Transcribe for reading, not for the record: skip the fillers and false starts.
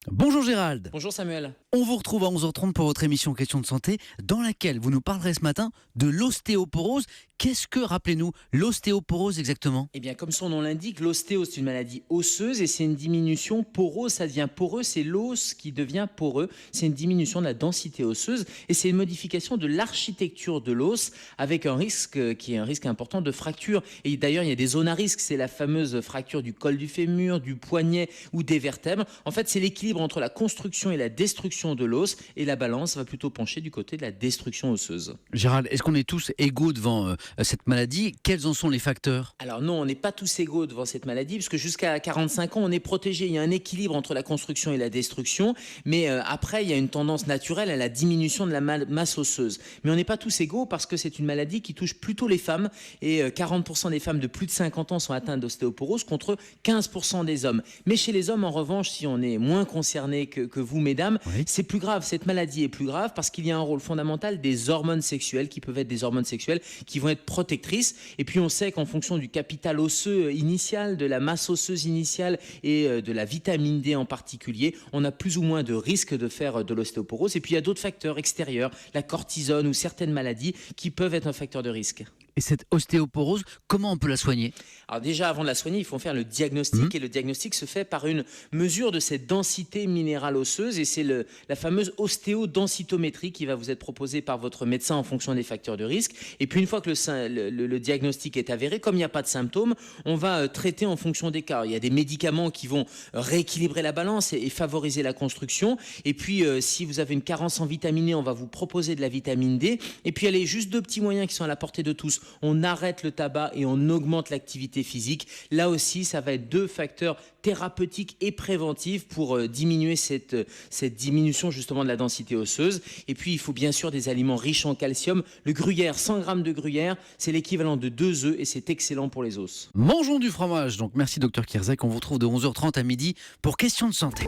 Bonjour Gérald, Bonjour Samuel. on vous retrouve à 11h30 pour votre émission Question de santé dans laquelle vous nous parlerez ce matin de l'ostéoporose. Qu'est-ce que, rappelez-nous, l'ostéoporose exactement? Eh bien, comme son nom l'indique, l'ostéo, c'est une maladie osseuse et c'est une diminution. Porose, ça devient poreux, c'est l'os qui devient poreux. C'est une diminution de la densité osseuse et c'est une modification de l'architecture de l'os avec un risque qui est un risque important de fracture. Et d'ailleurs, il y a des zones à risque, c'est la fameuse fracture du col du fémur, du poignet ou des vertèbres. En fait, c'est l'équilibre entre la construction et la destruction de l'os et la balance va plutôt pencher du côté de la destruction osseuse. Gérald, est-ce qu'on est tous égaux devant cette maladie? Quels en sont les facteurs? Alors non, on n'est pas tous égaux devant cette maladie, puisque jusqu'à 45 ans, on est protégé. Il y a un équilibre entre la construction et la destruction, mais après, il y a une tendance naturelle à la diminution de la masse osseuse. Mais on n'est pas tous égaux parce que c'est une maladie qui touche plutôt les femmes, et 40% des femmes de plus de 50 ans sont atteintes d'ostéoporose contre 15% des hommes. Mais chez les hommes, en revanche, si on est moins concerné que vous, mesdames, Oui. c'est plus grave. Cette maladie est plus grave parce qu'il y a un rôle fondamental des hormones sexuelles, qui peuvent être des hormones sexuelles qui vont être protectrices. Et puis on sait qu'en fonction du capital osseux initial, de la masse osseuse initiale et de la vitamine D en particulier, on a plus ou moins de risque de faire de l'ostéoporose. Et puis il y a d'autres facteurs extérieurs, la cortisone ou certaines maladies qui peuvent être un facteur de risque. Et cette ostéoporose, comment on peut la soigner? Alors déjà, avant de la soigner, il faut faire le diagnostic et le diagnostic se fait par une mesure de cette densité minérale osseuse et c'est la fameuse ostéodensitométrie qui va vous être proposée par votre médecin en fonction des facteurs de risque. Et puis une fois que le diagnostic est avéré, comme il n'y a pas de symptômes, on va traiter en fonction des cas. Il y a des médicaments qui vont rééquilibrer la balance et favoriser la construction. Et puis si vous avez une carence en vitamine E, on va vous proposer de la vitamine D. Et puis il y a juste deux petits moyens qui sont à la portée de tous. On arrête le tabac et on augmente l'activité physique. Là aussi, ça va être deux facteurs thérapeutiques et préventifs pour diminuer cette diminution justement de la densité osseuse. Et puis, il faut bien sûr des aliments riches en calcium. Le gruyère, 100 grammes de gruyère, c'est l'équivalent de 2 œufs et c'est excellent pour les os. Mangeons du fromage. Donc merci docteur Kierzek, on vous retrouve de 11h30 à midi pour Question de santé.